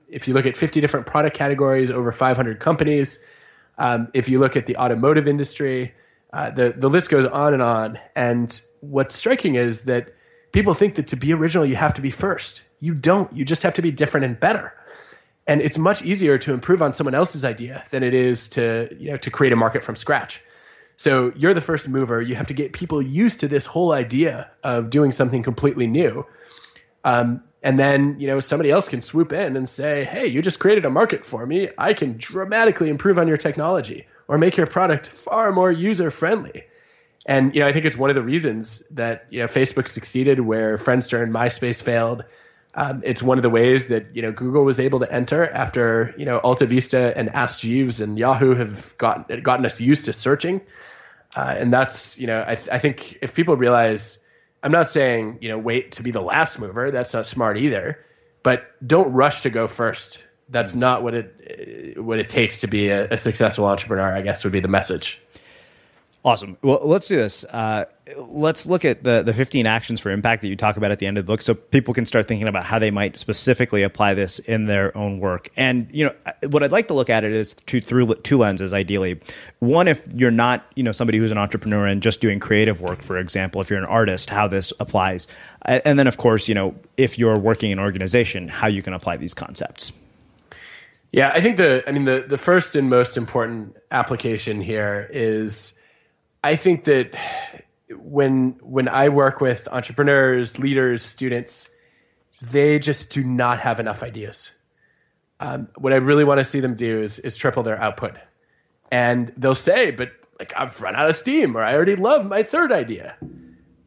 If you look at 50 different product categories, over 500 companies, if you look at the automotive industry, the list goes on and on. And what's striking is that people think that to be original, you have to be first. You don't. You just have to be different and better. And it's much easier to improve on someone else's idea than it is to create a market from scratch. So you're the first mover. You have to get people used to this whole idea of doing something completely new. And then, somebody else can swoop in and say, hey, you just created a market for me. I can dramatically improve on your technology or make your product far more user-friendly. And, I think it's one of the reasons that, Facebook succeeded where Friendster and MySpace failed. It's one of the ways that, Google was able to enter after, Alta Vista and Ask Jeeves and Yahoo have gotten us used to searching. And that's, I think if people realize, I'm not saying, wait to be the last mover. That's not smart either. But don't rush to go first. That's not what it takes to be a successful entrepreneur, I guess would be the message. Awesome. Well, let's do this. Let's look at the 15 actions for impact that you talk about at the end of the book so people can start thinking about how they might specifically apply this in their own work. And, what I'd like to look at it is through two lenses, ideally. One, if you're not, somebody who's an entrepreneur and just doing creative work, for example, if you're an artist, how this applies. And then, of course, if you're working in an organization, how you can apply these concepts. Yeah, I think the first and most important application here is I think that when I work with entrepreneurs, leaders, students, they just do not have enough ideas. What I really want to see them do is triple their output. And they'll say, but I've run out of steam, or I already love my third idea.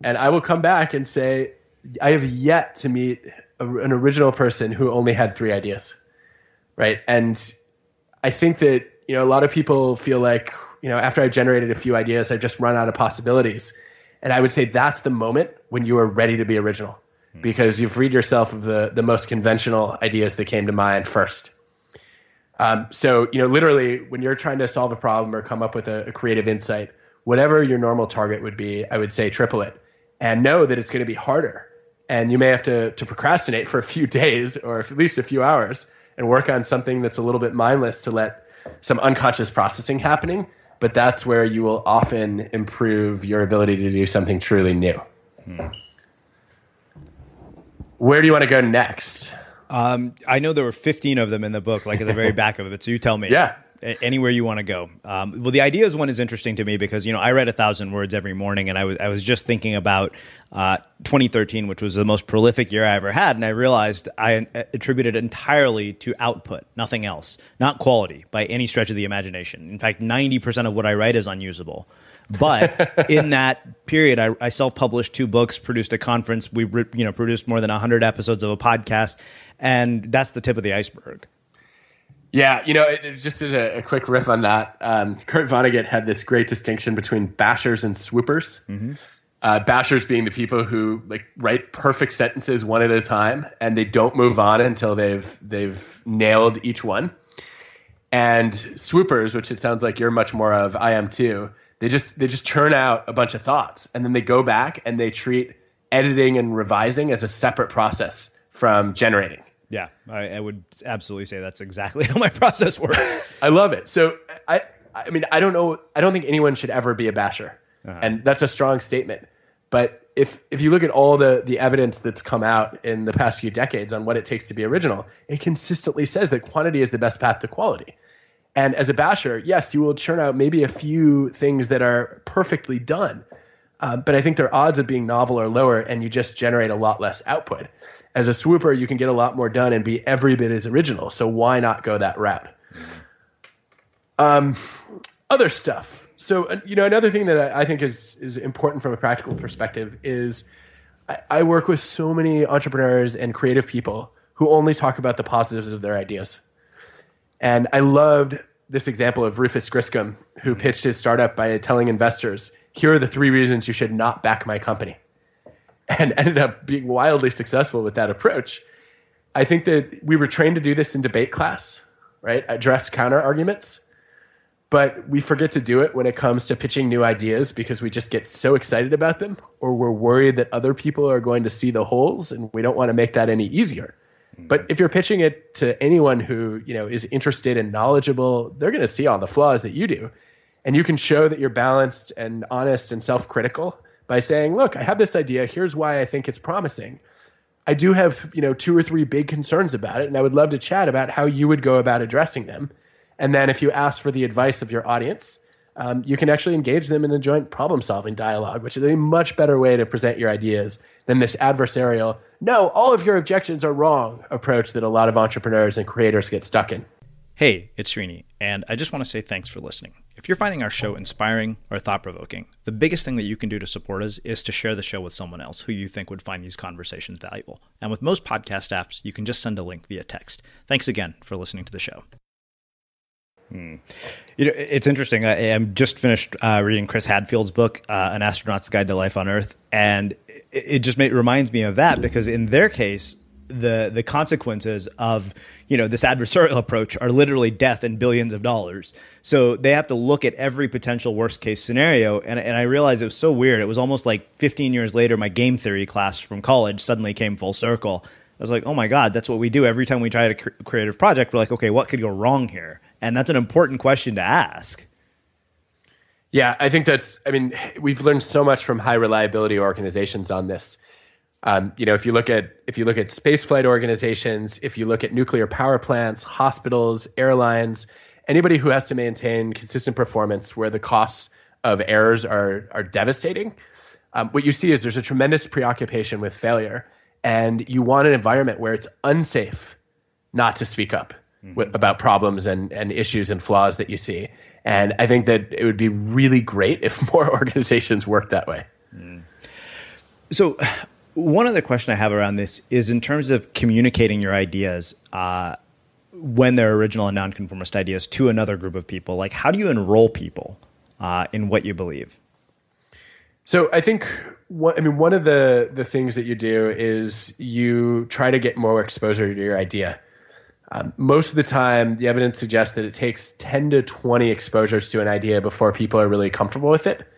And I will come back and say, I have yet to meet an original person who only had 3 ideas, right? And I think that, a lot of people feel like, after I've generated a few ideas, I've just run out of possibilities. And I would say that's the moment when you are ready to be original because you've freed yourself of the most conventional ideas that came to mind first. So, literally when you're trying to solve a problem or come up with a creative insight, whatever your normal target would be, I would say triple it and know that it's going to be harder. And you may have to procrastinate for a few days or at least a few hours and work on something that's a little bit mindless to let some unconscious processing happening. But that's where you will often improve your ability to do something truly new. Where do you want to go next? I know there were 15 of them in the book, at the very back of it. So you tell me. Yeah. Anywhere you want to go. Well, the ideas one is interesting to me because, I read 1,000 words every morning, and I was just thinking about 2013, which was the most prolific year I ever had, and I realized I attributed it entirely to output, nothing else, not quality by any stretch of the imagination. In fact, 90% of what I write is unusable. But in that period, I self-published 2 books, produced a conference, we produced more than 100 episodes of a podcast, and that's the tip of the iceberg. Yeah, just as a quick riff on that, Kurt Vonnegut had this great distinction between bashers and swoopers. Mm-hmm. Bashers being the people who write perfect sentences one at a time, and they don't move on until they've nailed each one. And swoopers, which it sounds like you're much more of, I am too. They just churn out a bunch of thoughts, and then they go back and they treat editing and revising as a separate process from generating. Yeah, I would absolutely say that's exactly how my process works. I love it. So I don't know. I don't think anyone should ever be a basher. Uh-huh. And that's a strong statement. But if you look at all the evidence that's come out in the past few decades on what it takes to be original, it consistently says that quantity is the best path to quality. And as a basher, yes, you will churn out maybe a few things that are perfectly done. But I think their odds of being novel are lower, and you just generate a lot less output. As a swooper, you can get a lot more done and be every bit as original. So why not go that route? Other stuff. So, another thing that I think is important from a practical perspective is I work with so many entrepreneurs and creative people who only talk about the positives of their ideas. And I loved this example of Rufus Griscom, who pitched his startup by telling investors, here are the 3 reasons you should not back my company. And ended up being wildly successful with that approach. I think that we were trained to do this in debate class, right? Address counter arguments. but we forget to do it when it comes to pitching new ideas because we just get so excited about them, or we're worried that other people are going to see the holes and we don't want to make that any easier. But if you're pitching it to anyone who, is interested and knowledgeable, they're going to see all the flaws that you do. And you can show that you're balanced and honest and self-critical by saying, look, I have this idea. Here's why I think it's promising. I do have, 2 or 3 big concerns about it, and I would love to chat about how you would go about addressing them. And then if you ask for the advice of your audience, you can actually engage them in a joint problem-solving dialogue, which is a much better way to present your ideas than this adversarial, no, all of your objections are wrong approach that a lot of entrepreneurs and creators get stuck in. Hey, it's Srini, and I just want to say thanks for listening. If you're finding our show inspiring or thought-provoking, the biggest thing that you can do to support us is to share the show with someone else who you think would find these conversations valuable. And with most podcast apps, you can just send a link via text. Thanks again for listening to the show. It's interesting. I'm just finished reading Chris Hadfield's book, An Astronaut's Guide to Life on Earth, and it just reminds me of that because in their case, the consequences of this adversarial approach are literally death and billions of dollars. So they have to look at every potential worst case scenario, and I realized it was so weird. It was almost like 15 years later, my game theory class from college suddenly came full circle. I was like, oh my God, that's what we do every time we try a creative project. We're like, okay, what could go wrong here? And that's an important question to ask. Yeah, I think we've learned so much from high reliability organizations on this. If you look at spaceflight organizations, if you look at nuclear power plants, hospitals, airlines, anybody who has to maintain consistent performance where the costs of errors are devastating, what you see is there's a tremendous preoccupation with failure. And you want an environment where it's unsafe not to speak up about problems and issues and flaws that you see. And I think that it would be really great if more organizations worked that way. So one other question I have around this is in terms of communicating your ideas when they're original and nonconformist ideas to another group of people. Like, how do you enroll people in what you believe? So I think one of the things that you do is you try to get more exposure to your idea. Most of the time, the evidence suggests that it takes 10 to 20 exposures to an idea before people are really comfortable with it.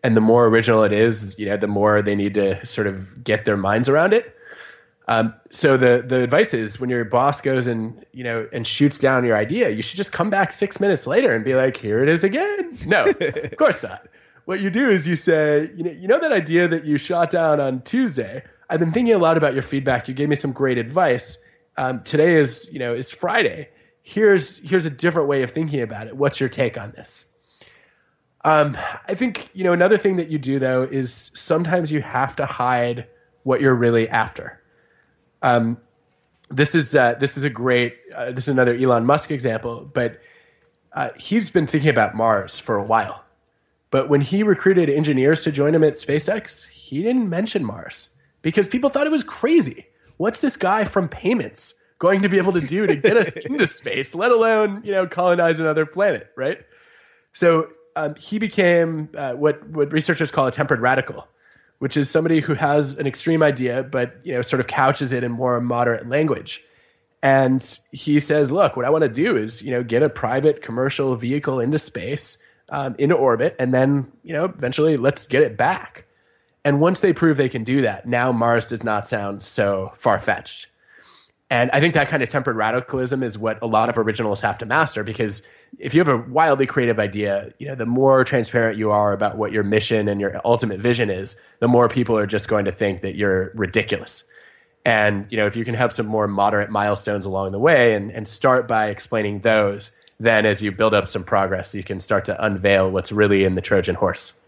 And the more original it is, the more they need to sort of get their minds around it. So the advice is when your boss goes and shoots down your idea, you should just come back 6 minutes later and be like, here it is again. No, of course not. What you do is you say, that idea that you shot down on Tuesday, I've been thinking a lot about your feedback. You gave me some great advice. Today is Friday. Here's a different way of thinking about it. What's your take on this? I think, another thing that you do though, is sometimes you have to hide what you're really after. This is another Elon Musk example, but he's been thinking about Mars for a while. But when he recruited engineers to join him at SpaceX, he didn't mention Mars because people thought it was crazy. What's this guy from payments going to be able to do to get us into space, let alone, colonize another planet, right? So he became what researchers call a tempered radical, which is somebody who has an extreme idea, but, sort of couches it in more moderate language. And he says, look, what I want to do is, get a private commercial vehicle into space, into orbit, and then, eventually let's get it back. And once they prove they can do that, now Mars does not sound so far-fetched. And I think that kind of tempered radicalism is what a lot of originals have to master, because if you have a wildly creative idea, the more transparent you are about what your mission and your ultimate vision is, the more people are just going to think that you're ridiculous. And, if you can have some more moderate milestones along the way and start by explaining those, then as you build up some progress, you can start to unveil what's really in the Trojan horse.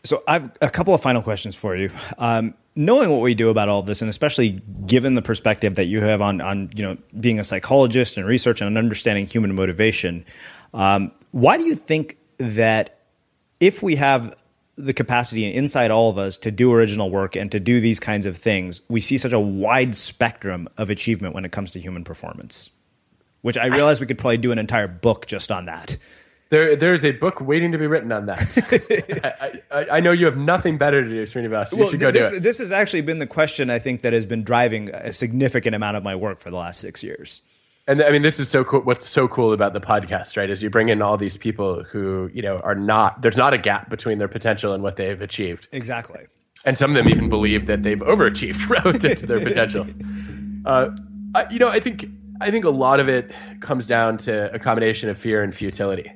So I've a couple of final questions for you. Knowing what we do about all of this, and especially given the perspective that you have on being a psychologist and research and understanding human motivation, why do you think that if we have the capacity inside all of us to do original work and to do these kinds of things, we see such a wide spectrum of achievement when it comes to human performance? Which I realize we could probably do an entire book just on that. There's a book waiting to be written on that. I know you have nothing better to do, Srinivas. You should go do it. This has actually been the question, I think, that has been driving a significant amount of my work for the last 6 years. And I mean, this is so cool. What's so cool about the podcast, right, is you bring in all these people who, are not, there's not a gap between their potential and what they've achieved. Exactly. And some of them even believe that they've overachieved relative to their potential. I think a lot of it comes down to a combination of fear and futility.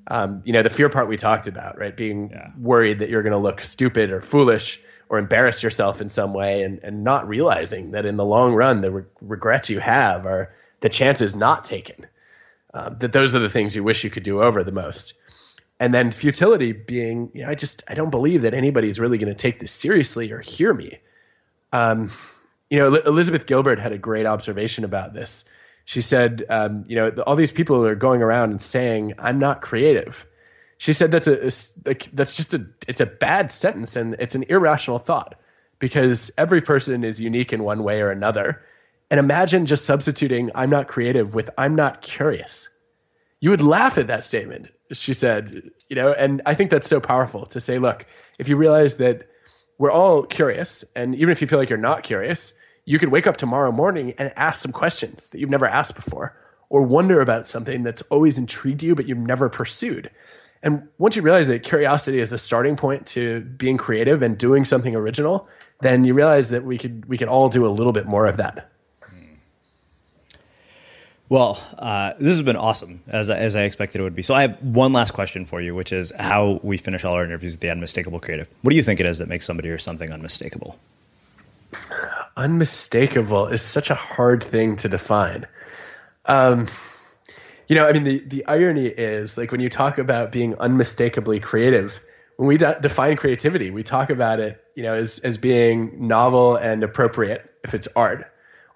The fear part we talked about, right? Being worried that you're going to look stupid or foolish or embarrass yourself in some way, and not realizing that in the long run, the regrets you have are the chances not taken. That those are the things you wish you could do over the most. And then futility being, I don't believe that anybody's really going to take this seriously or hear me. Elizabeth Gilbert had a great observation about this. She said, all these people are going around and saying, I'm not creative. She said it's a bad sentence, and it's an irrational thought, because every person is unique in one way or another. And imagine just substituting I'm not creative with I'm not curious. You would laugh at that statement, she said, and I think that's so powerful to say, look, if you realize that we're all curious, and even if you feel like you're not curious, you could wake up tomorrow morning and ask some questions that you've never asked before, or wonder about something that's always intrigued you but you've never pursued. And once you realize that curiosity is the starting point to being creative and doing something original, then you realize that we could all do a little bit more of that. Well, this has been awesome, as I expected it would be. So I have one last question for you, which is how we finish all our interviews with the unmistakable creative. What do you think it is that makes somebody or something unmistakable? Unmistakable is such a hard thing to define. The irony is, like, when you talk about being unmistakably creative, when we define creativity, we talk about it, as being novel and appropriate if it's art,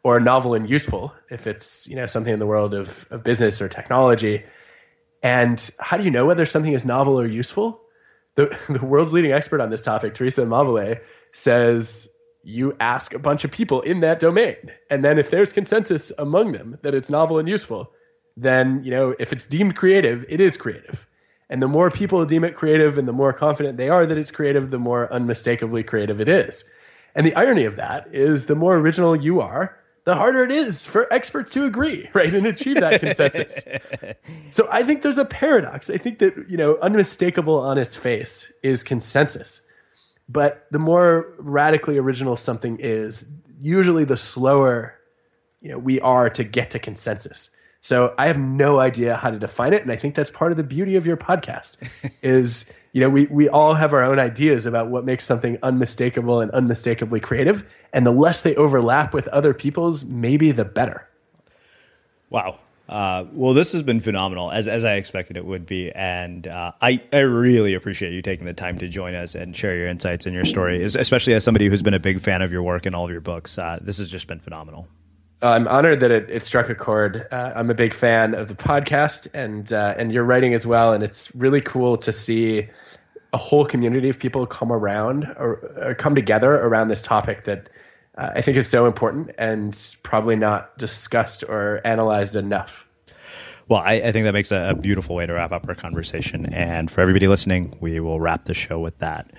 or novel and useful if it's, something in the world of business or technology. And how do you know whether something is novel or useful? The world's leading expert on this topic, Teresa Amabile, says you ask a bunch of people in that domain. And then if there's consensus among them that it's novel and useful, then, if it's deemed creative, it is creative. And the more people deem it creative and the more confident they are that it's creative, the more unmistakably creative it is. And the irony of that is the more original you are, the harder it is for experts to agree, right, and achieve that consensus. So I think there's a paradox. I think that, unmistakable on its face is consensus. But the more radically original something is, usually the slower, we are to get to consensus. So I have no idea how to define it. And I think that's part of the beauty of your podcast is, we all have our own ideas about what makes something unmistakable and unmistakably creative. And the less they overlap with other people's, maybe the better. Wow. Well, this has been phenomenal, as I expected it would be. And I really appreciate you taking the time to join us and share your insights and your story, especially as somebody who's been a big fan of your work and all of your books. This has just been phenomenal. I'm honored that it struck a chord. I'm a big fan of the podcast and your writing as well. And it's really cool to see a whole community of people come around or come together around this topic that I think is so important and probably not discussed or analyzed enough. Well, I think that makes a beautiful way to wrap up our conversation. And for everybody listening, we will wrap the show with that.